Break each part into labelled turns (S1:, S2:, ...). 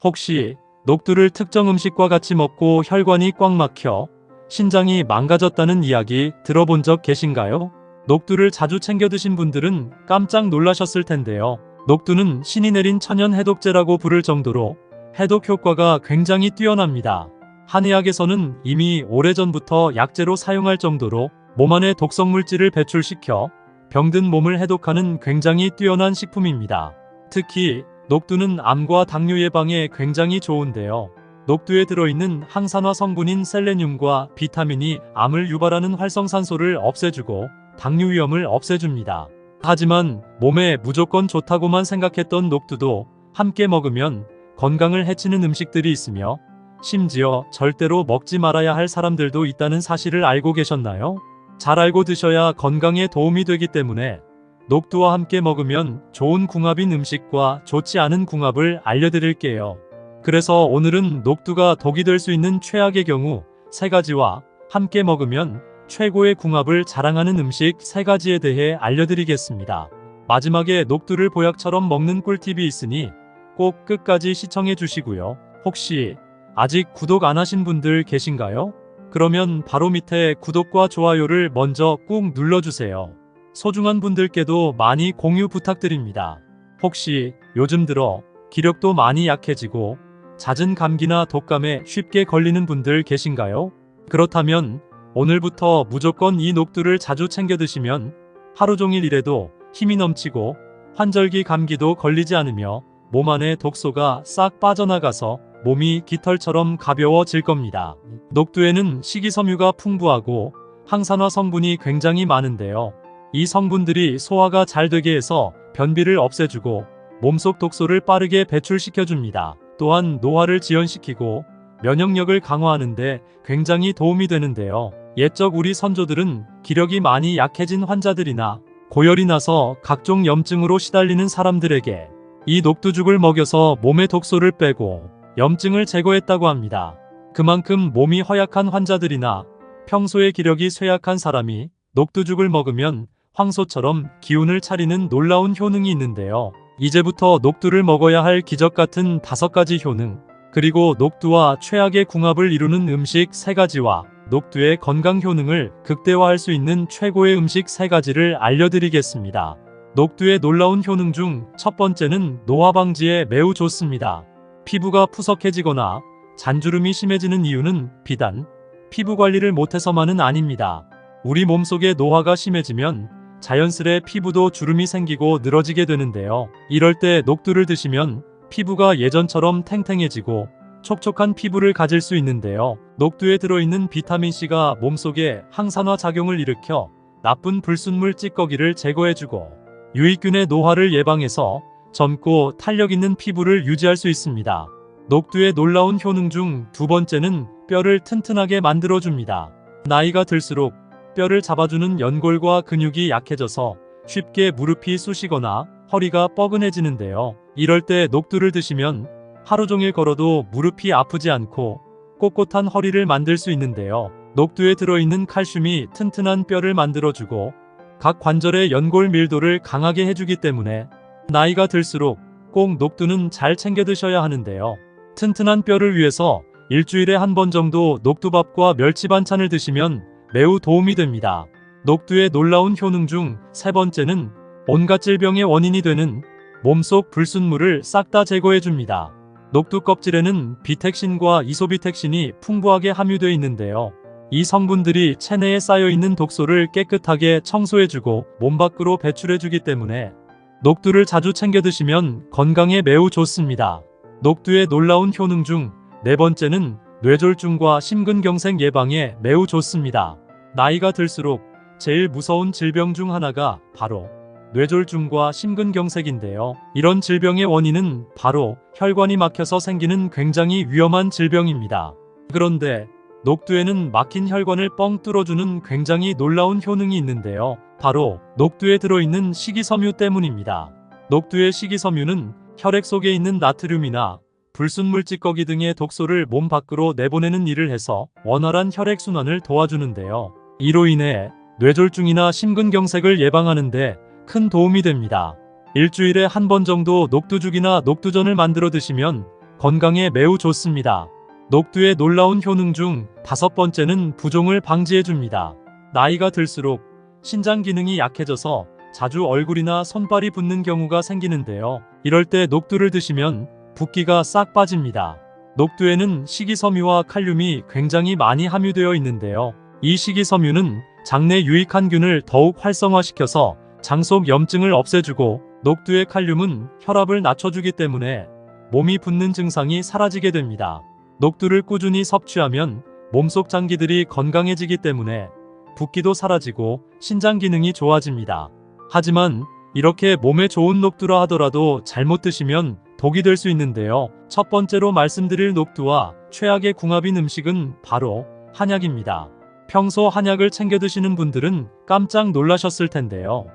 S1: 혹시 녹두를 특정 음식과 같이 먹고 혈관이 꽉 막혀 신장이 망가졌다는 이야기 들어본 적 계신가요? 녹두를 자주 챙겨 드신 분들은 깜짝 놀라셨을 텐데요. 녹두는 신이 내린 천연 해독제라고 부를 정도로 해독 효과가 굉장히 뛰어납니다. 한의학에서는 이미 오래전부터 약재로 사용할 정도로 몸 안에 독성 물질을 배출시켜 병든 몸을 해독하는 굉장히 뛰어난 식품입니다. 특히 녹두는 암과 당뇨 예방에 굉장히 좋은데요. 녹두에 들어있는 항산화 성분인 셀레늄과 비타민이 암을 유발하는 활성산소를 없애주고 당뇨 위험을 없애줍니다. 하지만 몸에 무조건 좋다고만 생각했던 녹두도 함께 먹으면 건강을 해치는 음식들이 있으며 심지어 절대로 먹지 말아야 할 사람들도 있다는 사실을 알고 계셨나요? 잘 알고 드셔야 건강에 도움이 되기 때문에 녹두와 함께 먹으면 좋은 궁합인 음식과 좋지 않은 궁합을 알려드릴게요. 그래서 오늘은 녹두가 독이 될 수 있는 최악의 경우 3가지와 함께 먹으면 최고의 궁합을 자랑하는 음식 3가지에 대해 알려드리겠습니다. 마지막에 녹두를 보약처럼 먹는 꿀팁이 있으니 꼭 끝까지 시청해 주시고요. 혹시 아직 구독 안 하신 분들 계신가요? 그러면 바로 밑에 구독과 좋아요를 먼저 꾹 눌러주세요. 소중한 분들께도 많이 공유 부탁드립니다. 혹시 요즘 들어 기력도 많이 약해지고 잦은 감기나 독감에 쉽게 걸리는 분들 계신가요? 그렇다면 오늘부터 무조건 이 녹두를 자주 챙겨 드시면 하루 종일 일해도 힘이 넘치고 환절기 감기도 걸리지 않으며 몸 안에 독소가 싹 빠져나가서 몸이 깃털처럼 가벼워질 겁니다. 녹두에는 식이섬유가 풍부하고 항산화 성분이 굉장히 많은데요. 이 성분들이 소화가 잘 되게 해서 변비를 없애주고 몸속 독소를 빠르게 배출시켜줍니다. 또한 노화를 지연시키고 면역력을 강화하는데 굉장히 도움이 되는데요. 옛적 우리 선조들은 기력이 많이 약해진 환자들이나 고열이 나서 각종 염증으로 시달리는 사람들에게 이 녹두죽을 먹여서 몸의 독소를 빼고 염증을 제거했다고 합니다. 그만큼 몸이 허약한 환자들이나 평소에 기력이 쇠약한 사람이 녹두죽을 먹으면 황소처럼 기운을 차리는 놀라운 효능이 있는데요. 이제부터 녹두를 먹어야 할 기적 같은 5가지 효능, 그리고 녹두와 최악의 궁합을 이루는 음식 3가지와 녹두의 건강 효능을 극대화할 수 있는 최고의 음식 3가지를 알려드리겠습니다. 녹두의 놀라운 효능 중 첫 번째는 노화 방지에 매우 좋습니다. 피부가 푸석해지거나 잔주름이 심해지는 이유는 비단 피부 관리를 못해서만은 아닙니다. 우리 몸속에 노화가 심해지면 자연스레 피부도 주름이 생기고 늘어지게 되는데요. 이럴 때 녹두를 드시면 피부가 예전처럼 탱탱해지고 촉촉한 피부를 가질 수 있는데요. 녹두에 들어있는 비타민C가 몸속에 항산화 작용을 일으켜 나쁜 불순물 찌꺼기를 제거해주고 유익균의 노화를 예방해서 젊고 탄력 있는 피부를 유지할 수 있습니다. 녹두의 놀라운 효능 중 2번째는 뼈를 튼튼하게 만들어줍니다. 나이가 들수록 뼈를 잡아주는 연골과 근육이 약해져서 쉽게 무릎이 쑤시거나 허리가 뻐근해지는데요. 이럴 때 녹두를 드시면 하루 종일 걸어도 무릎이 아프지 않고 꼿꼿한 허리를 만들 수 있는데요. 녹두에 들어있는 칼슘이 튼튼한 뼈를 만들어주고 각 관절의 연골 밀도를 강하게 해주기 때문에 나이가 들수록 꼭 녹두는 잘 챙겨 드셔야 하는데요. 튼튼한 뼈를 위해서 일주일에 한 번 정도 녹두밥과 멸치 반찬을 드시면 매우 도움이 됩니다. 녹두의 놀라운 효능 중 3번째는 온갖 질병의 원인이 되는 몸속 불순물을 싹 다 제거해줍니다. 녹두 껍질에는 비택신과 이소비택신이 풍부하게 함유되어 있는데요. 이 성분들이 체내에 쌓여있는 독소를 깨끗하게 청소해주고 몸 밖으로 배출해주기 때문에 녹두를 자주 챙겨 드시면 건강에 매우 좋습니다. 녹두의 놀라운 효능 중 4번째는 뇌졸중과 심근경색 예방에 매우 좋습니다. 나이가 들수록 제일 무서운 질병 중 하나가 바로 뇌졸중과 심근경색인데요. 이런 질병의 원인은 바로 혈관이 막혀서 생기는 굉장히 위험한 질병입니다. 그런데 녹두에는 막힌 혈관을 뻥 뚫어주는 굉장히 놀라운 효능이 있는데요. 바로 녹두에 들어있는 식이섬유 때문입니다. 녹두의 식이섬유는 혈액 속에 있는 나트륨이나 불순물 찌꺼기 등의 독소를 몸 밖으로 내보내는 일을 해서 원활한 혈액순환을 도와주는데요. 이로 인해 뇌졸중이나 심근경색을 예방하는 데 큰 도움이 됩니다. 일주일에 한 번 정도 녹두죽이나 녹두전을 만들어 드시면 건강에 매우 좋습니다. 녹두의 놀라운 효능 중 5번째는 부종을 방지해줍니다. 나이가 들수록 신장 기능이 약해져서 자주 얼굴이나 손발이 붓는 경우가 생기는데요. 이럴 때 녹두를 드시면 붓기가 싹 빠집니다. 녹두에는 식이섬유와 칼륨이 굉장히 많이 함유되어 있는데요. 이 식이섬유는 장내 유익한 균을 더욱 활성화시켜서 장 속 염증을 없애주고, 녹두의 칼륨은 혈압을 낮춰주기 때문에 몸이 붓는 증상이 사라지게 됩니다. 녹두를 꾸준히 섭취하면 몸속 장기들이 건강해지기 때문에 붓기도 사라지고 신장 기능이 좋아집니다. 하지만 이렇게 몸에 좋은 녹두라 하더라도 잘못 드시면 독이 될 수 있는데요. 첫 번째로 말씀드릴 녹두와 최악의 궁합인 음식은 바로 한약입니다. 평소 한약을 챙겨 드시는 분들은 깜짝 놀라셨을 텐데요.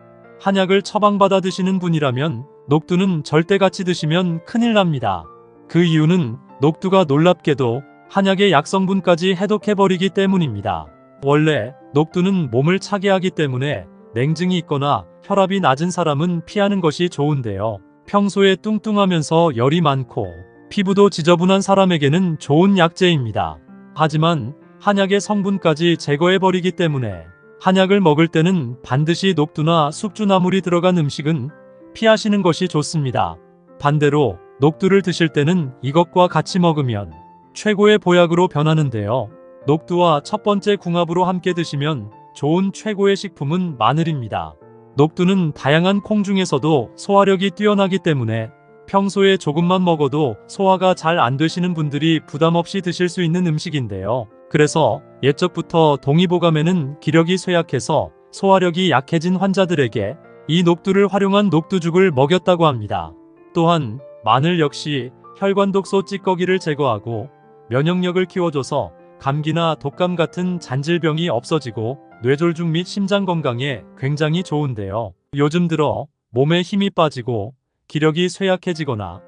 S1: 한약을 처방받아 드시는 분이라면 녹두는 절대 같이 드시면 큰일 납니다. 그 이유는 녹두가 놀랍게도 한약의 약성분까지 해독해버리기 때문입니다. 원래 녹두는 몸을 차게 하기 때문에 냉증이 있거나 혈압이 낮은 사람은 피하는 것이 좋은데요. 평소에 뚱뚱하면서 열이 많고 피부도 지저분한 사람에게는 좋은 약재입니다. 하지만 한약의 성분까지 제거해버리기 때문에 한약을 먹을 때는 반드시 녹두나 숙주나물이 들어간 음식은 피하시는 것이 좋습니다. 반대로 녹두를 드실 때는 이것과 같이 먹으면 최고의 보약으로 변하는데요. 녹두와 첫 번째 궁합으로 함께 드시면 좋은 최고의 식품은 마늘입니다. 녹두는 다양한 콩 중에서도 소화력이 뛰어나기 때문에 평소에 조금만 먹어도 소화가 잘 안 되시는 분들이 부담 없이 드실 수 있는 음식인데요. 그래서 옛적부터 동의보감에는 기력이 쇠약해서 소화력이 약해진 환자들에게 이 녹두를 활용한 녹두죽을 먹였다고 합니다. 또한 마늘 역시 혈관 독소 찌꺼기를 제거하고 면역력을 키워줘서 감기나 독감 같은 잔질병이 없어지고 뇌졸중 및 심장 건강에 굉장히 좋은데요. 요즘 들어 몸에 힘이 빠지고 기력이 쇠약해지거나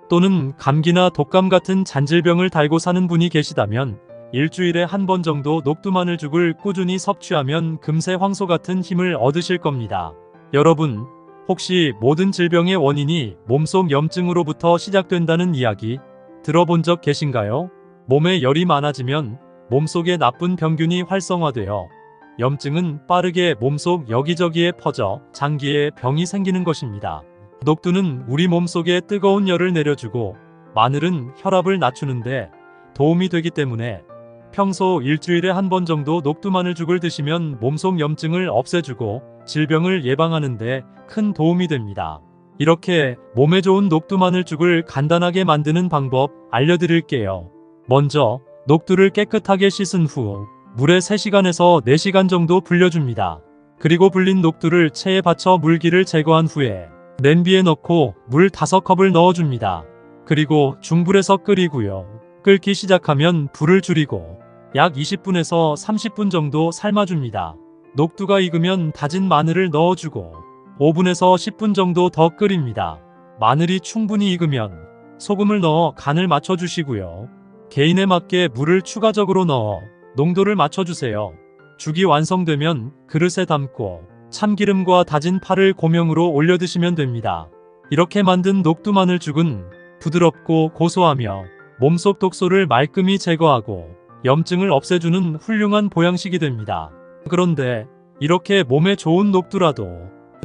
S1: 또는 감기나 독감 같은 잔질병을 달고 사는 분이 계시다면 일주일에 한 번 정도 녹두마늘죽을 꾸준히 섭취하면 금세 황소 같은 힘을 얻으실 겁니다. 여러분, 혹시 모든 질병의 원인이 몸속 염증으로부터 시작된다는 이야기 들어본 적 계신가요? 몸에 열이 많아지면 몸속에 나쁜 병균이 활성화되어 염증은 빠르게 몸속 여기저기에 퍼져 장기에 병이 생기는 것입니다. 녹두는 우리 몸속에 뜨거운 열을 내려주고 마늘은 혈압을 낮추는데 도움이 되기 때문에 평소 일주일에 한 번 정도 녹두마늘죽을 드시면 몸속 염증을 없애주고 질병을 예방하는 데 큰 도움이 됩니다. 이렇게 몸에 좋은 녹두마늘죽을 간단하게 만드는 방법 알려드릴게요. 먼저 녹두를 깨끗하게 씻은 후 물에 3시간에서 4시간 정도 불려줍니다. 그리고 불린 녹두를 체에 받쳐 물기를 제거한 후에 냄비에 넣고 물 5컵을 넣어줍니다. 그리고 중불에서 끓이고요. 끓기 시작하면 불을 줄이고 약 20분에서 30분 정도 삶아줍니다. 녹두가 익으면 다진 마늘을 넣어주고 5분에서 10분 정도 더 끓입니다. 마늘이 충분히 익으면 소금을 넣어 간을 맞춰주시고요. 개인에 맞게 물을 추가적으로 넣어 농도를 맞춰주세요. 죽이 완성되면 그릇에 담고 참기름과 다진 파를 고명으로 올려 드시면 됩니다. 이렇게 만든 녹두마늘죽은 부드럽고 고소하며 몸속 독소를 말끔히 제거하고 염증을 없애주는 훌륭한 보양식이 됩니다. 그런데 이렇게 몸에 좋은 녹두라도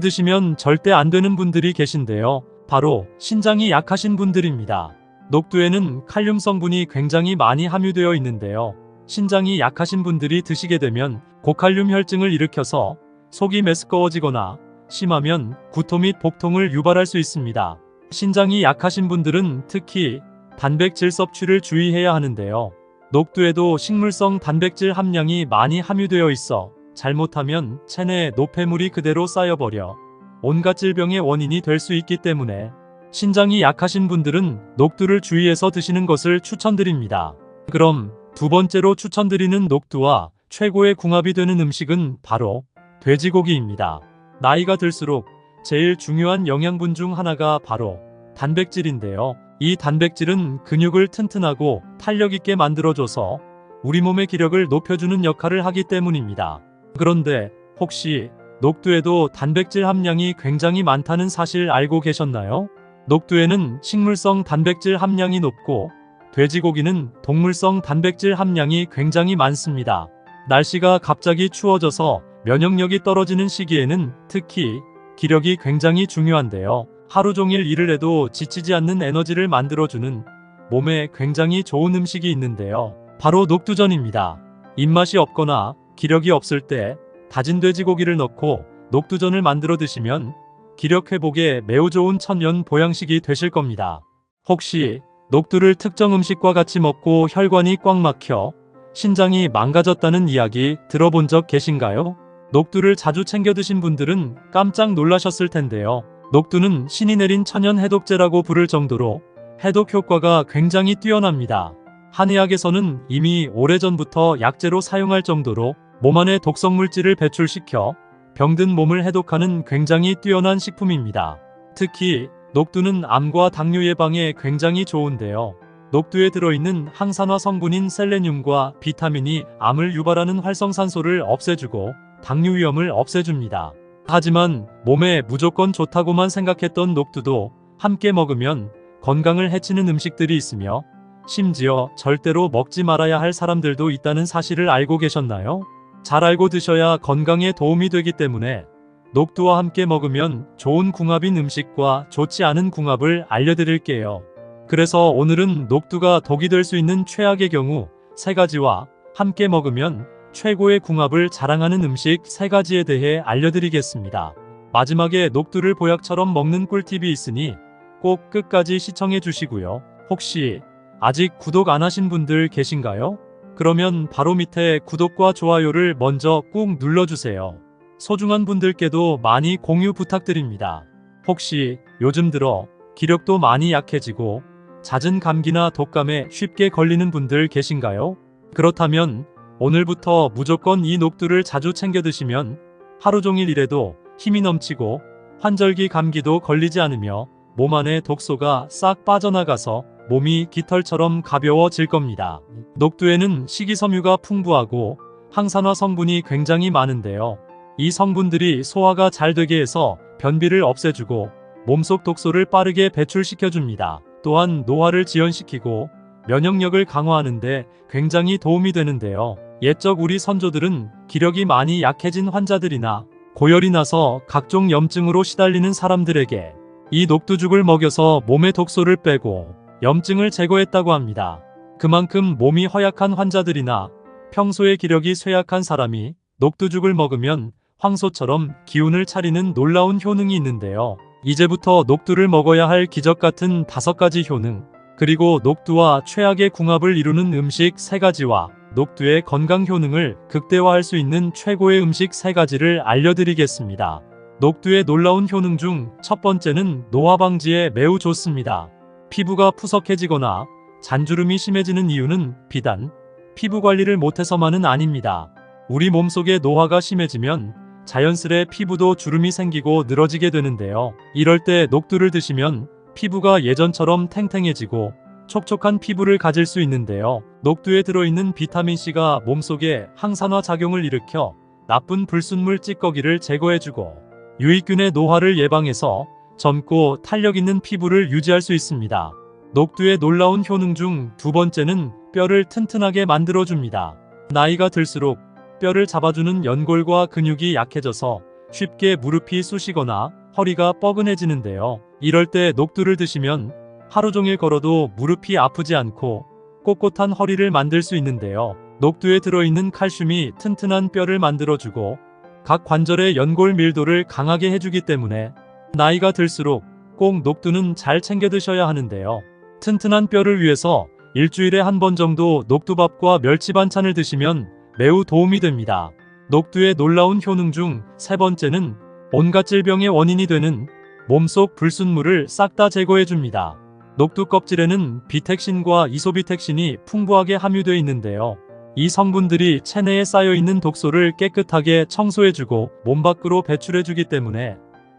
S1: 드시면 절대 안 되는 분들이 계신데요. 바로 신장이 약하신 분들입니다. 녹두에는 칼륨 성분이 굉장히 많이 함유되어 있는데요. 신장이 약하신 분들이 드시게 되면 고칼륨 혈증을 일으켜서 속이 메스꺼워지거나 심하면 구토 및 복통을 유발할 수 있습니다. 신장이 약하신 분들은 특히 단백질 섭취를 주의해야 하는데요. 녹두에도 식물성 단백질 함량이 많이 함유되어 있어 잘못하면 체내에 노폐물이 그대로 쌓여버려 온갖 질병의 원인이 될 수 있기 때문에 신장이 약하신 분들은 녹두를 주의해서 드시는 것을 추천드립니다. 그럼 두 번째로 추천드리는 녹두와 최고의 궁합이 되는 음식은 바로 돼지고기입니다. 나이가 들수록 제일 중요한 영양분 중 하나가 바로 단백질인데요. 이 단백질은 근육을 튼튼하고 탄력 있게 만들어줘서 우리 몸의 기력을 높여주는 역할을 하기 때문입니다. 그런데 혹시 녹두에도 단백질 함량이 굉장히 많다는 사실 알고 계셨나요? 녹두에는 식물성 단백질 함량이 높고 돼지고기는 동물성 단백질 함량이 굉장히 많습니다. 날씨가 갑자기 추워져서 면역력이 떨어지는 시기에는 특히 기력이 굉장히 중요한데요. 하루 종일 일을 해도 지치지 않는 에너지를 만들어주는 몸에 굉장히 좋은 음식이 있는데요. 바로 녹두전입니다. 입맛이 없거나 기력이 없을 때 다진 돼지고기를 넣고 녹두전을 만들어 드시면 기력 회복에 매우 좋은 천연 보양식이 되실 겁니다. 혹시 녹두를 특정 음식과 같이 먹고 혈관이 꽉 막혀 신장이 망가졌다는 이야기 들어본 적 계신가요? 녹두를 자주 챙겨 드신 분들은 깜짝 놀라셨을 텐데요. 녹두는 신이 내린 천연 해독제라고 부를 정도로 해독 효과가 굉장히 뛰어납니다. 한의학에서는 이미 오래전부터 약재로 사용할 정도로 몸 안에 독성 물질을 배출시켜 병든 몸을 해독하는 굉장히 뛰어난 식품입니다. 특히 녹두는 암과 당뇨 예방에 굉장히 좋은데요. 녹두에 들어있는 항산화 성분인 셀레늄과 비타민이 암을 유발하는 활성산소를 없애주고 당뇨 위험을 없애줍니다. 하지만 몸에 무조건 좋다고만 생각했던 녹두도 함께 먹으면 건강을 해치는 음식들이 있으며 심지어 절대로 먹지 말아야 할 사람들도 있다는 사실을 알고 계셨나요? 잘 알고 드셔야 건강에 도움이 되기 때문에 녹두와 함께 먹으면 좋은 궁합인 음식과 좋지 않은 궁합을 알려드릴게요. 그래서 오늘은 녹두가 독이 될 수 있는 최악의 경우 3가지와 함께 먹으면 최고의 궁합을 자랑하는 음식 3가지에 대해 알려드리겠습니다. 마지막에 녹두를 보약처럼 먹는 꿀팁이 있으니 꼭 끝까지 시청해 주시고요. 혹시 아직 구독 안 하신 분들 계신가요? 그러면 바로 밑에 구독과 좋아요를 먼저 꾹 눌러주세요. 소중한 분들께도 많이 공유 부탁드립니다. 혹시 요즘 들어 기력도 많이 약해지고 잦은 감기나 독감에 쉽게 걸리는 분들 계신가요? 그렇다면 오늘부터 무조건 이 녹두를 자주 챙겨 드시면 하루 종일 일해도 힘이 넘치고 환절기 감기도 걸리지 않으며 몸 안에 독소가 싹 빠져나가서 몸이 깃털처럼 가벼워질 겁니다. 녹두에는 식이섬유가 풍부하고 항산화 성분이 굉장히 많은데요. 이 성분들이 소화가 잘 되게 해서 변비를 없애주고 몸속 독소를 빠르게 배출시켜줍니다. 또한 노화를 지연시키고 면역력을 강화하는데 굉장히 도움이 되는데요. 옛적 우리 선조들은 기력이 많이 약해진 환자들이나 고열이 나서 각종 염증으로 시달리는 사람들에게 이 녹두죽을 먹여서 몸의 독소를 빼고 염증을 제거했다고 합니다. 그만큼 몸이 허약한 환자들이나 평소에 기력이 쇠약한 사람이 녹두죽을 먹으면 황소처럼 기운을 차리는 놀라운 효능이 있는데요. 이제부터 녹두를 먹어야 할 기적 같은 5가지 효능, 그리고 녹두와 최악의 궁합을 이루는 음식 3가지와 녹두의 건강 효능을 극대화할 수 있는 최고의 음식 3가지를 알려드리겠습니다. 녹두의 놀라운 효능 중 첫 번째는 노화 방지에 매우 좋습니다. 피부가 푸석해지거나 잔주름이 심해지는 이유는 비단 피부 관리를 못해서만은 아닙니다. 우리 몸속에 노화가 심해지면 자연스레 피부도 주름이 생기고 늘어지게 되는데요. 이럴 때 녹두를 드시면 피부가 예전처럼 탱탱해지고 촉촉한 피부를 가질 수 있는데요. 녹두에 들어있는 비타민C가 몸속에 항산화 작용을 일으켜 나쁜 불순물 찌꺼기를 제거해주고 유익균의 노화를 예방해서 젊고 탄력 있는 피부를 유지할 수 있습니다. 녹두의 놀라운 효능 중 2번째는 뼈를 튼튼하게 만들어줍니다. 나이가 들수록 뼈를 잡아주는 연골과 근육이 약해져서 쉽게 무릎이 쑤시거나 허리가 뻐근해지는데요. 이럴 때 녹두를 드시면 하루 종일 걸어도 무릎이 아프지 않고 꼿꼿한 허리를 만들 수 있는데요. 녹두에 들어있는 칼슘이 튼튼한 뼈를 만들어주고 각 관절의 연골 밀도를 강하게 해주기 때문에 나이가 들수록 꼭 녹두는 잘 챙겨 드셔야 하는데요. 튼튼한 뼈를 위해서 일주일에 한 번 정도 녹두밥과 멸치 반찬을 드시면 매우 도움이 됩니다. 녹두의 놀라운 효능 중 3번째는 온갖 질병의 원인이 되는 몸속 불순물을 싹 다 제거해줍니다. 녹두 껍질에는 비택신과 이소비택신이 풍부하게 함유되어 있는데요. 이 성분들이 체내에 쌓여있는 독소를 깨끗하게 청소해주고 몸 밖으로 배출해주기 때문에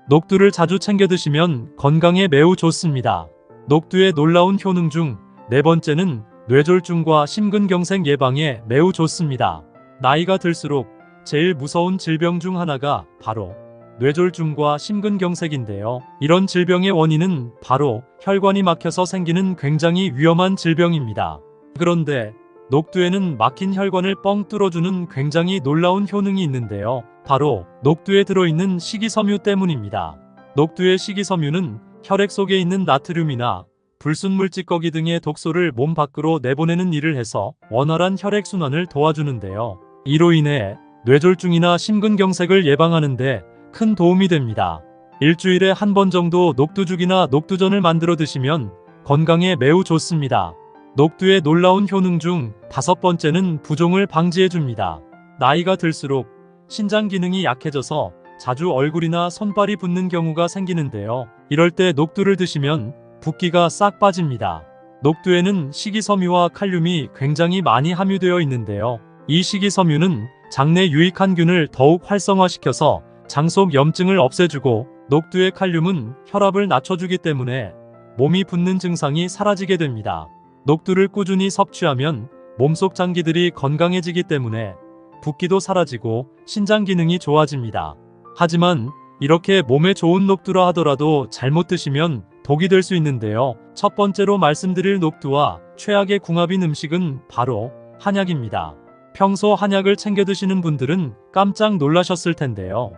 S1: 녹두를 자주 챙겨 드시면 건강에 매우 좋습니다. 녹두의 놀라운 효능 중 4번째는 뇌졸중과 심근경색 예방에 매우 좋습니다. 나이가 들수록 제일 무서운 질병 중 하나가 바로 뇌졸중과 심근경색인데요. 이런 질병의 원인은 바로 혈관이 막혀서 생기는 굉장히 위험한 질병입니다. 그런데 녹두에는 막힌 혈관을 뻥 뚫어주는 굉장히 놀라운 효능이 있는데요. 바로 녹두에 들어있는 식이섬유 때문입니다. 녹두의 식이섬유는 혈액 속에 있는 나트륨이나 불순물 찌꺼기 등의 독소를 몸 밖으로 내보내는 일을 해서 원활한 혈액순환을 도와주는데요. 이로 인해 뇌졸중이나 심근경색을 예방하는 데 큰 도움이 됩니다. 일주일에 한 번 정도 녹두죽이나 녹두전을 만들어 드시면 건강에 매우 좋습니다. 녹두의 놀라운 효능 중 5번째는 부종을 방지해줍니다. 나이가 들수록 신장 기능이 약해져서 자주 얼굴이나 손발이 붓는 경우가 생기는데요. 이럴 때 녹두를 드시면 붓기가 싹 빠집니다. 녹두에는 식이섬유와 칼륨이 굉장히 많이 함유되어 있는데요. 이 식이섬유는 장내 유익한 균을 더욱 활성화시켜서 장 속 염증을 없애주고, 녹두의 칼륨은 혈압을 낮춰주기 때문에 몸이 붓는 증상이 사라지게 됩니다. 녹두를 꾸준히 섭취하면 몸속 장기들이 건강해지기 때문에 붓기도 사라지고 신장 기능이 좋아집니다. 하지만 이렇게 몸에 좋은 녹두라 하더라도 잘못 드시면 독이 될 수 있는데요. 첫 번째로 말씀드릴 녹두와 최악의 궁합인 음식은 바로 한약입니다. 평소 한약을 챙겨 드시는 분들은 깜짝 놀라셨을 텐데요.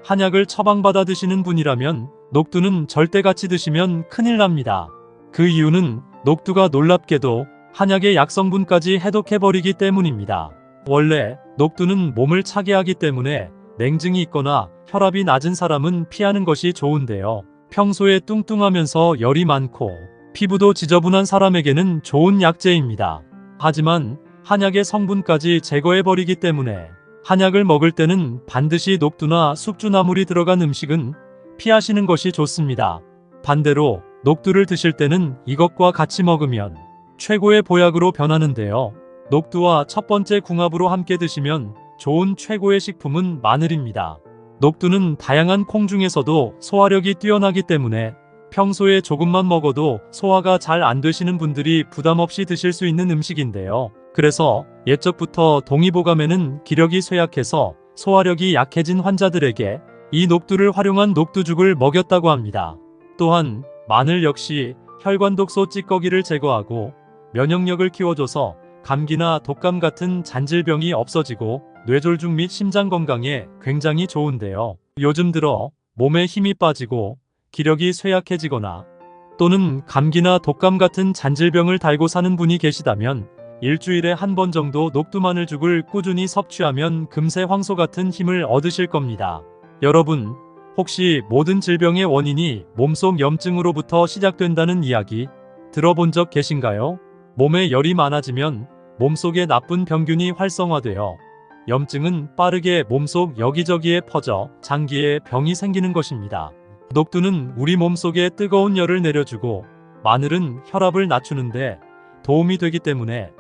S1: 한약을 처방받아 드시는 분이라면 녹두는 절대 같이 드시면 큰일 납니다. 그 이유는 녹두가 놀랍게도 한약의 약성분까지 해독해버리기 때문입니다. 원래 녹두는 몸을 차게 하기 때문에 냉증이 있거나 혈압이 낮은 사람은 피하는 것이 좋은데요. 평소에 뚱뚱하면서 열이 많고 피부도 지저분한 사람에게는 좋은 약재입니다. 하지만 한약의 성분까지 제거해버리기 때문에 한약을 먹을 때는 반드시 녹두나 숙주나물이 들어간 음식은 피하시는 것이 좋습니다. 반대로 녹두를 드실 때는 이것과 같이 먹으면 최고의 보약으로 변하는데요. 녹두와 첫 번째 궁합으로 함께 드시면 좋은 최고의 식품은 마늘입니다. 녹두는 다양한 콩 중에서도 소화력이 뛰어나기 때문에 평소에 조금만 먹어도 소화가 잘 안 되시는 분들이 부담 없이 드실 수 있는 음식인데요. 그래서 옛적부터 동의보감에는 기력이 쇠약해서 소화력이 약해진 환자들에게 이 녹두를 활용한 녹두죽을 먹였다고 합니다. 또한 마늘 역시 혈관 독소 찌꺼기를 제거하고 면역력을 키워줘서 감기나 독감 같은 잔질병이 없어지고 뇌졸중 및 심장 건강에 굉장히 좋은데요. 요즘 들어 몸에 힘이 빠지고 기력이 쇠약해지거나 또는 감기나 독감 같은 잔질병을 달고 사는 분이 계시다면 일주일에 한 번 정도 녹두마늘죽을 꾸준히 섭취하면 금세 황소 같은 힘을 얻으실 겁니다. 여러분, 혹시 모든 질병의 원인이 몸속 염증으로부터 시작된다는 이야기 들어본 적 계신가요? 몸에 열이 많아지면 몸속에 나쁜 병균이 활성화되어 염증은 빠르게 몸속 여기저기에 퍼져 장기에 병이 생기는 것입니다. 녹두는 우리 몸속에 뜨거운 열을 내려주고 마늘은 혈압을 낮추는데 도움이 되기 때문에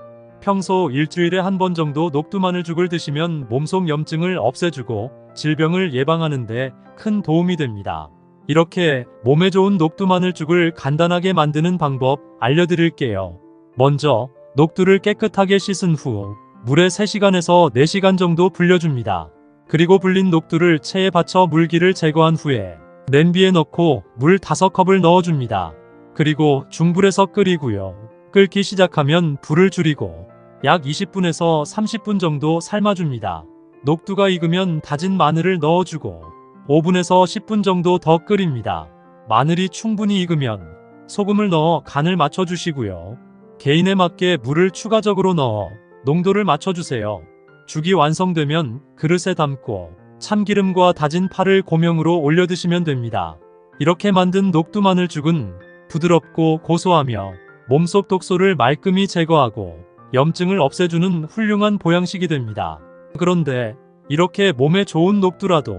S1: 평소 일주일에 한 번 정도 녹두마늘죽을 드시면 몸속 염증을 없애주고 질병을 예방하는 데 큰 도움이 됩니다. 이렇게 몸에 좋은 녹두마늘죽을 간단하게 만드는 방법 알려드릴게요. 먼저 녹두를 깨끗하게 씻은 후 물에 3시간에서 4시간 정도 불려줍니다. 그리고 불린 녹두를 체에 받쳐 물기를 제거한 후에 냄비에 넣고 물 5컵을 넣어줍니다. 그리고 중불에서 끓이고요. 끓기 시작하면 불을 줄이고 약 20분에서 30분 정도 삶아줍니다. 녹두가 익으면 다진 마늘을 넣어주고 5분에서 10분 정도 더 끓입니다. 마늘이 충분히 익으면 소금을 넣어 간을 맞춰주시고요. 개인에 맞게 물을 추가적으로 넣어 농도를 맞춰주세요. 죽이 완성되면 그릇에 담고 참기름과 다진 파를 고명으로 올려 드시면 됩니다. 이렇게 만든 녹두마늘죽은 부드럽고 고소하며 몸속 독소를 말끔히 제거하고 염증을 없애주는 훌륭한 보양식이 됩니다. 그런데 이렇게 몸에 좋은 녹두라도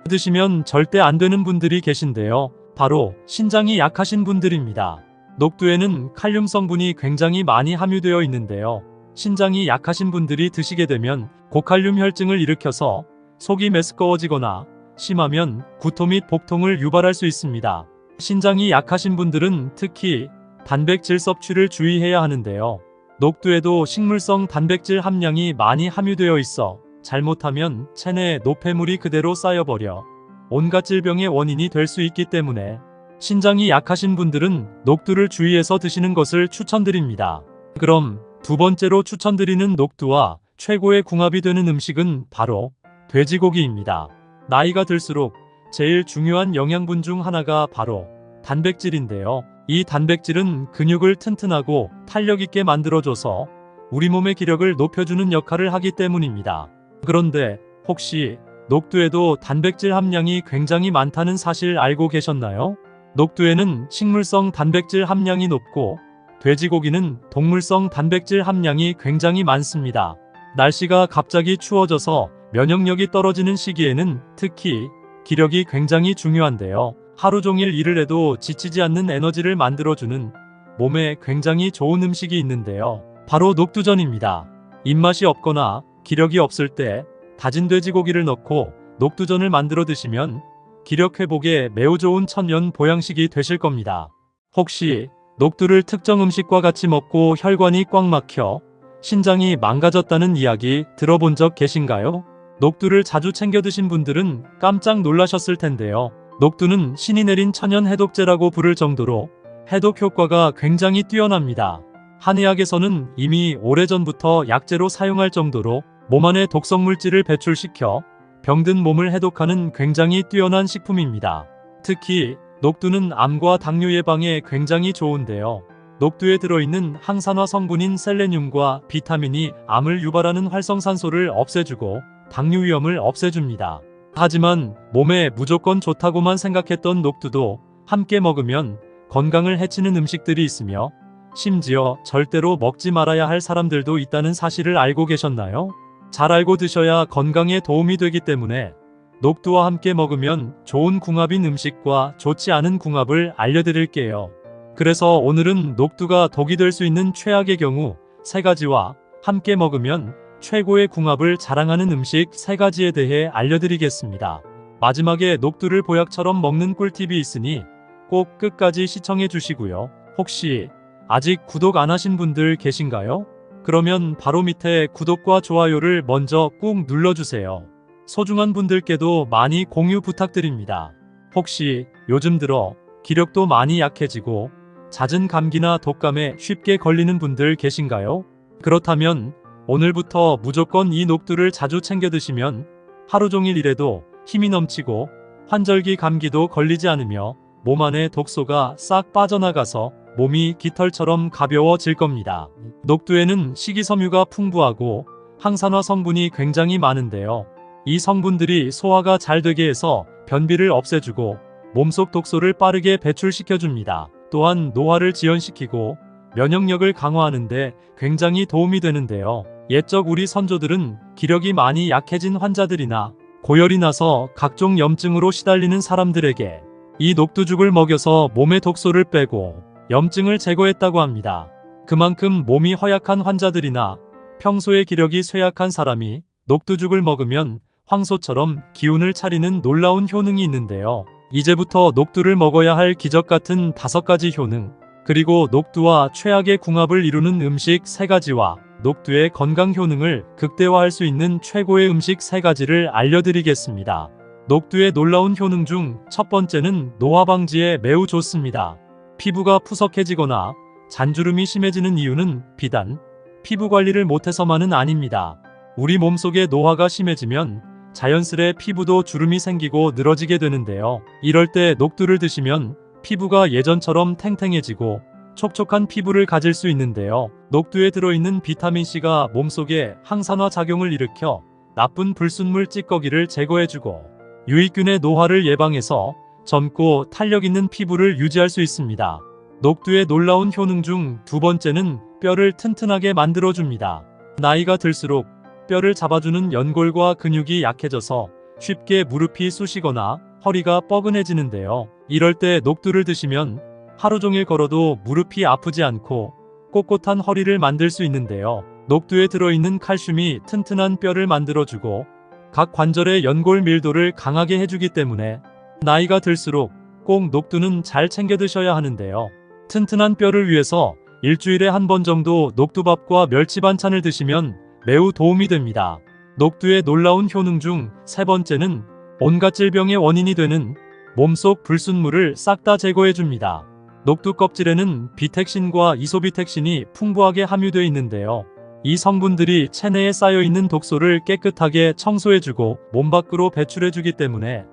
S1: 드시면 절대 안 되는 분들이 계신데요. 바로 신장이 약하신 분들입니다. 녹두에는 칼륨 성분이 굉장히 많이 함유되어 있는데요. 신장이 약하신 분들이 드시게 되면 고칼륨 혈증을 일으켜서 속이 메스꺼워지거나 심하면 구토 및 복통을 유발할 수 있습니다. 신장이 약하신 분들은 특히 단백질 섭취를 주의해야 하는데요. 녹두에도 식물성 단백질 함량이 많이 함유되어 있어 잘못하면 체내에 노폐물이 그대로 쌓여버려 온갖 질병의 원인이 될 수 있기 때문에 신장이 약하신 분들은 녹두를 주의해서 드시는 것을 추천드립니다. 그럼 두 번째로 추천드리는 녹두와 최고의 궁합이 되는 음식은 바로 돼지고기입니다. 나이가 들수록 제일 중요한 영양분 중 하나가 바로 단백질인데요. 이 단백질은 근육을 튼튼하고 탄력 있게 만들어줘서 우리 몸의 기력을 높여주는 역할을 하기 때문입니다. 그런데 혹시 녹두에도 단백질 함량이 굉장히 많다는 사실 알고 계셨나요? 녹두에는 식물성 단백질 함량이 높고 돼지고기는 동물성 단백질 함량이 굉장히 많습니다. 날씨가 갑자기 추워져서 면역력이 떨어지는 시기에는 특히 기력이 굉장히 중요한데요. 하루 종일 일을 해도 지치지 않는 에너지를 만들어주는 몸에 굉장히 좋은 음식이 있는데요. 바로 녹두전입니다. 입맛이 없거나 기력이 없을 때 다진 돼지고기를 넣고 녹두전을 만들어 드시면 기력 회복에 매우 좋은 천연 보양식이 되실 겁니다. 혹시 녹두를 특정 음식과 같이 먹고 혈관이 꽉 막혀 신장이 망가졌다는 이야기 들어본 적 계신가요? 녹두를 자주 챙겨 드신 분들은 깜짝 놀라셨을 텐데요. 녹두는 신이 내린 천연 해독제라고 부를 정도로 해독 효과가 굉장히 뛰어납니다. 한의학에서는 이미 오래전부터 약재로 사용할 정도로 몸 안에 독성 물질을 배출시켜 병든 몸을 해독하는 굉장히 뛰어난 식품입니다. 특히 녹두는 암과 당뇨 예방에 굉장히 좋은데요. 녹두에 들어있는 항산화 성분인 셀레늄과 비타민이 암을 유발하는 활성산소를 없애주고 당뇨 위험을 없애줍니다. 하지만 몸에 무조건 좋다고만 생각했던 녹두도 함께 먹으면 건강을 해치는 음식들이 있으며 심지어 절대로 먹지 말아야 할 사람들도 있다는 사실을 알고 계셨나요? 잘 알고 드셔야 건강에 도움이 되기 때문에 녹두와 함께 먹으면 좋은 궁합인 음식과 좋지 않은 궁합을 알려드릴게요. 그래서 오늘은 녹두가 독이 될 수 있는 최악의 경우 3가지와 함께 먹으면 최고의 궁합을 자랑하는 음식 3가지에 대해 알려드리겠습니다. 마지막에 녹두를 보약처럼 먹는 꿀팁이 있으니 꼭 끝까지 시청해 주시고요. 혹시 아직 구독 안 하신 분들 계신가요? 그러면 바로 밑에 구독과 좋아요를 먼저 꾹 눌러주세요. 소중한 분들께도 많이 공유 부탁드립니다. 혹시 요즘 들어 기력도 많이 약해지고 잦은 감기나 독감에 쉽게 걸리는 분들 계신가요? 그렇다면 오늘부터 무조건 이 녹두를 자주 챙겨 드시면 하루 종일 일해도 힘이 넘치고 환절기 감기도 걸리지 않으며 몸 안에 독소가 싹 빠져나가서 몸이 깃털처럼 가벼워질 겁니다. 녹두에는 식이섬유가 풍부하고 항산화 성분이 굉장히 많은데요. 이 성분들이 소화가 잘 되게 해서 변비를 없애주고 몸속 독소를 빠르게 배출시켜줍니다. 또한 노화를 지연시키고 면역력을 강화하는데 굉장히 도움이 되는데요. 옛적 우리 선조들은 기력이 많이 약해진 환자들이나 고열이 나서 각종 염증으로 시달리는 사람들에게 이 녹두죽을 먹여서 몸의 독소를 빼고 염증을 제거했다고 합니다. 그만큼 몸이 허약한 환자들이나 평소에 기력이 쇠약한 사람이 녹두죽을 먹으면 황소처럼 기운을 차리는 놀라운 효능이 있는데요. 이제부터 녹두를 먹어야 할 기적 같은 5가지 효능, 그리고 녹두와 최악의 궁합을 이루는 음식 3가지와 녹두의 건강 효능을 극대화할 수 있는 최고의 음식 3가지를 알려드리겠습니다. 녹두의 놀라운 효능 중 첫 번째는 노화 방지에 매우 좋습니다. 피부가 푸석해지거나 잔주름이 심해지는 이유는 비단 피부 관리를 못해서만은 아닙니다. 우리 몸속에 노화가 심해지면 자연스레 피부도 주름이 생기고 늘어지게 되는데요. 이럴 때 녹두를 드시면 피부가 예전처럼 탱탱해지고 촉촉한 피부를 가질 수 있는데요. 녹두에 들어있는 비타민C가 몸속에 항산화 작용을 일으켜 나쁜 불순물 찌꺼기를 제거해주고 유익균의 노화를 예방해서 젊고 탄력 있는 피부를 유지할 수 있습니다. 녹두의 놀라운 효능 중 2번째는 뼈를 튼튼하게 만들어줍니다. 나이가 들수록 뼈를 잡아주는 연골과 근육이 약해져서 쉽게 무릎이 쑤시거나 허리가 뻐근해지는데요. 이럴 때 녹두를 드시면 하루 종일 걸어도 무릎이 아프지 않고 꼿꼿한 허리를 만들 수 있는데요. 녹두에 들어있는 칼슘이 튼튼한 뼈를 만들어주고 각 관절의 연골 밀도를 강하게 해주기 때문에 나이가 들수록 꼭 녹두는 잘 챙겨 드셔야 하는데요. 튼튼한 뼈를 위해서 일주일에 한 번 정도 녹두밥과 멸치 반찬을 드시면 매우 도움이 됩니다. 녹두의 놀라운 효능 중 3번째는 온갖 질병의 원인이 되는 몸속 불순물을 싹 다 제거해줍니다. 녹두 껍질에는 비택신과 이소비택신이 풍부하게 함유되어 있는데요. 이 성분들이 체내에 쌓여있는 독소를 깨끗하게 청소해주고 몸 밖으로 배출해주기 때문에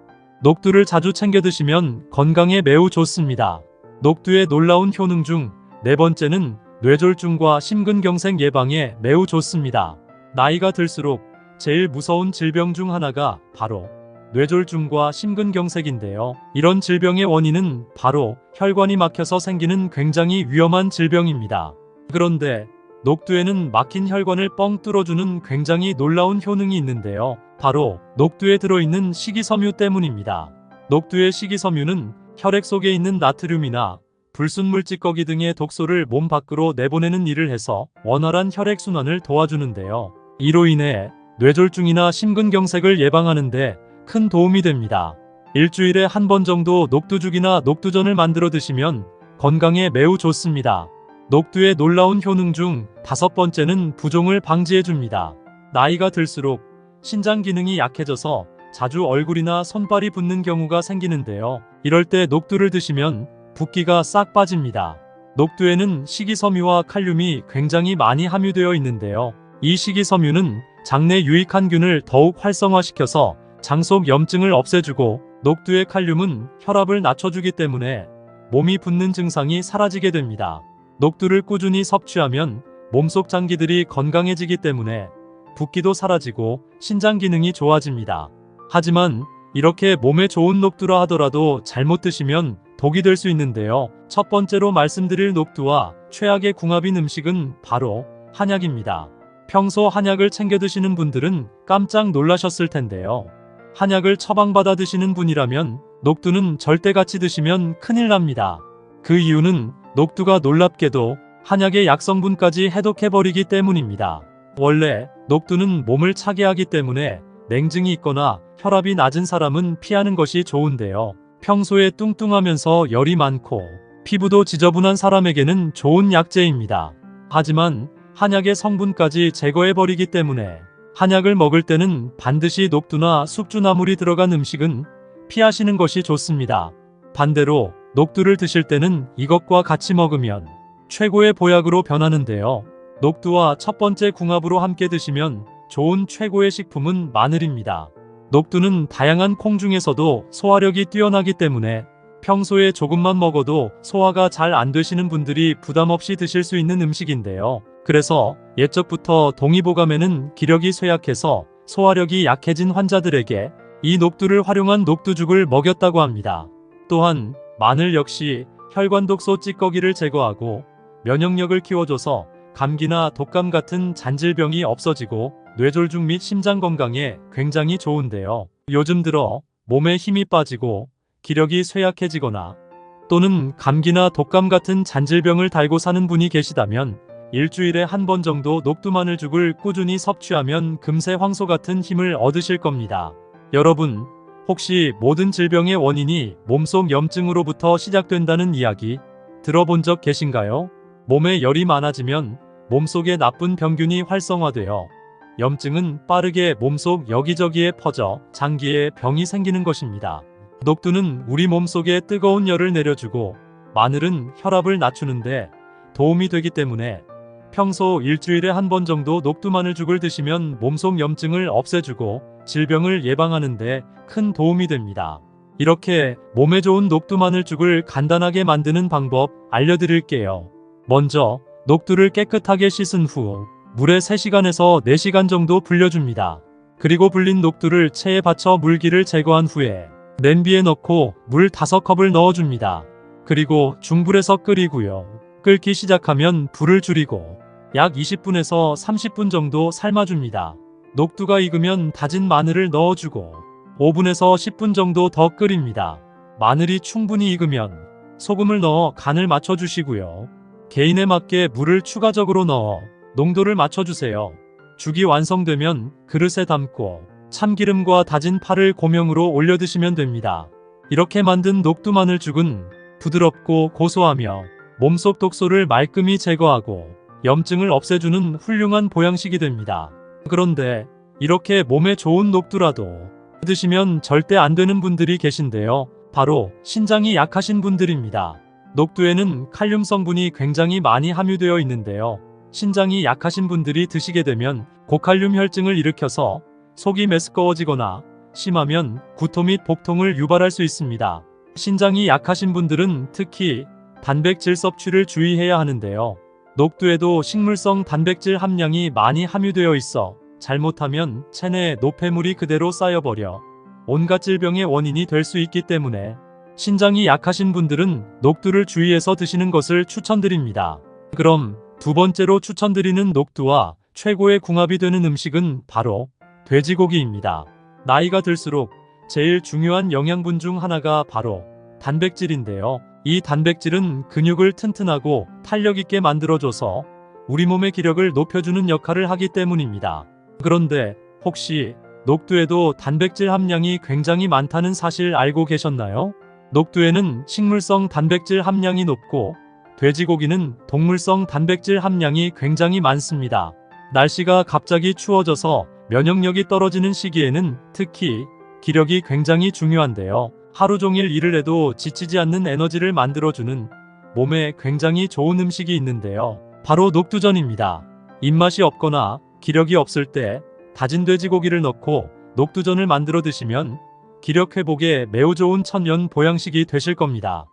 S1: 녹두를 자주 챙겨 드시면 건강에 매우 좋습니다. 녹두의 놀라운 효능 중 네 번째는 뇌졸중과 심근경색 예방에 매우 좋습니다. 나이가 들수록 제일 무서운 질병 중 하나가 바로 뇌졸중과 심근경색인데요. 이런 질병의 원인은 바로 혈관이 막혀서 생기는 굉장히 위험한 질병입니다. 그런데 녹두에는 막힌 혈관을 뻥 뚫어주는 굉장히 놀라운 효능이 있는데요. 바로 녹두에 들어있는 식이섬유 때문입니다. 녹두의 식이섬유는 혈액 속에 있는 나트륨이나 불순물 찌꺼기 등의 독소를 몸 밖으로 내보내는 일을 해서 원활한 혈액순환을 도와주는데요. 이로 인해 뇌졸중이나 심근경색을 예방하는 데 큰 도움이 됩니다. 일주일에 한 번 정도 녹두죽이나 녹두전을 만들어 드시면 건강에 매우 좋습니다. 녹두의 놀라운 효능 중 다섯 번째는 부종을 방지해줍니다. 나이가 들수록 신장 기능이 약해져서 자주 얼굴이나 손발이 붓는 경우가 생기는데요. 이럴 때 녹두를 드시면 붓기가 싹 빠집니다. 녹두에는 식이섬유와 칼륨이 굉장히 많이 함유되어 있는데요. 이 식이섬유는 장내 유익한 균을 더욱 활성화시켜서 장속 염증을 없애주고, 녹두의 칼륨은 혈압을 낮춰주기 때문에 몸이 붓는 증상이 사라지게 됩니다. 녹두를 꾸준히 섭취하면 몸속 장기들이 건강해지기 때문에 붓기도 사라지고 신장 기능이 좋아집니다. 하지만 이렇게 몸에 좋은 녹두라 하더라도 잘못 드시면 독이 될 수 있는데요. 첫 번째로 말씀드릴 녹두와 최악의 궁합인 음식은 바로 한약입니다. 평소 한약을 챙겨 드시는 분들은 깜짝 놀라셨을 텐데요. 한약을 처방받아 드시는 분이라면 녹두는 절대 같이 드시면 큰일 납니다. 그 이유는 녹두가 놀랍게도 한약의 약성분까지 해독해버리기 때문입니다. 원래 녹두는 몸을 차게 하기 때문에 냉증이 있거나 혈압이 낮은 사람은 피하는 것이 좋은데요. 평소에 뚱뚱하면서 열이 많고 피부도 지저분한 사람에게는 좋은 약재입니다. 하지만 한약의 성분까지 제거해버리기 때문에 한약을 먹을 때는 반드시 녹두나 숙주나물이 들어간 음식은 피하시는 것이 좋습니다. 반대로 녹두를 드실 때는 이것과 같이 먹으면 최고의 보약으로 변하는데요. 녹두와 첫 번째 궁합으로 함께 드시면 좋은 최고의 식품은 마늘입니다. 녹두는 다양한 콩 중에서도 소화력이 뛰어나기 때문에 평소에 조금만 먹어도 소화가 잘 안 되시는 분들이 부담 없이 드실 수 있는 음식인데요. 그래서 옛적부터 동의보감에는 기력이 쇠약해서 소화력이 약해진 환자들에게 이 녹두를 활용한 녹두죽을 먹였다고 합니다. 또한 마늘 역시 혈관 독소 찌꺼기를 제거하고 면역력을 키워줘서 감기나 독감 같은 잔질병이 없어지고 뇌졸중 및 심장 건강에 굉장히 좋은데요. 요즘 들어 몸에 힘이 빠지고 기력이 쇠약해지거나 또는 감기나 독감 같은 잔질병을 달고 사는 분이 계시다면 일주일에 한 번 정도 녹두마늘죽을 꾸준히 섭취하면 금세 황소 같은 힘을 얻으실 겁니다. 여러분, 혹시 모든 질병의 원인이 몸속 염증으로부터 시작된다는 이야기 들어본 적 계신가요? 몸에 열이 많아지면 몸속에 나쁜 병균이 활성화되어 염증은 빠르게 몸속 여기저기에 퍼져 장기에 병이 생기는 것입니다. 녹두는 우리 몸속에 뜨거운 열을 내려주고 마늘은 혈압을 낮추는데 도움이 되기 때문에 평소 일주일에 한 번 정도 녹두마늘죽을 드시면 몸속 염증을 없애주고 질병을 예방하는 데 큰 도움이 됩니다. 이렇게 몸에 좋은 녹두마늘죽을 간단하게 만드는 방법 알려드릴게요. 먼저 녹두를 깨끗하게 씻은 후 물에 3시간에서 4시간 정도 불려줍니다. 그리고 불린 녹두를 체에 받쳐 물기를 제거한 후에 냄비에 넣고 물 5컵을 넣어줍니다. 그리고 중불에서 끓이고요. 끓기 시작하면 불을 줄이고 약 20분에서 30분 정도 삶아줍니다. 녹두가 익으면 다진 마늘을 넣어주고 5분에서 10분 정도 더 끓입니다. 마늘이 충분히 익으면 소금을 넣어 간을 맞춰주시고요. 개인에 맞게 물을 추가적으로 넣어 농도를 맞춰주세요. 죽이 완성되면 그릇에 담고 참기름과 다진 파를 고명으로 올려 드시면 됩니다. 이렇게 만든 녹두마늘죽은 부드럽고 고소하며 몸속 독소를 말끔히 제거하고 염증을 없애주는 훌륭한 보양식이 됩니다. 그런데 이렇게 몸에 좋은 녹두라도 드시면 절대 안 되는 분들이 계신데요. 바로 신장이 약하신 분들입니다. 녹두에는 칼륨 성분이 굉장히 많이 함유되어 있는데요. 신장이 약하신 분들이 드시게 되면 고칼륨 혈증을 일으켜서 속이 메스꺼워지거나 심하면 구토 및 복통을 유발할 수 있습니다. 신장이 약하신 분들은 특히 단백질 섭취를 주의해야 하는데요. 녹두에도 식물성 단백질 함량이 많이 함유되어 있어 잘못하면 체내에 노폐물이 그대로 쌓여버려 온갖 질병의 원인이 될 수 있기 때문에 신장이 약하신 분들은 녹두를 주의해서 드시는 것을 추천드립니다. 그럼 두 번째로 추천드리는 녹두와 최고의 궁합이 되는 음식은 바로 돼지고기입니다. 나이가 들수록 제일 중요한 영양분 중 하나가 바로 단백질인데요. 이 단백질은 근육을 튼튼하고 탄력 있게 만들어줘서 우리 몸의 기력을 높여주는 역할을 하기 때문입니다. 그런데 혹시 녹두에도 단백질 함량이 굉장히 많다는 사실 알고 계셨나요? 녹두에는 식물성 단백질 함량이 높고 돼지고기는 동물성 단백질 함량이 굉장히 많습니다. 날씨가 갑자기 추워져서 면역력이 떨어지는 시기에는 특히 기력이 굉장히 중요한데요. 하루 종일 일을 해도 지치지 않는 에너지를 만들어주는 몸에 굉장히 좋은 음식이 있는데요. 바로 녹두전입니다. 입맛이 없거나 기력이 없을 때 다진 돼지고기를 넣고 녹두전을 만들어 드시면 기력 회복에 매우 좋은 천연 보양식이 되실 겁니다.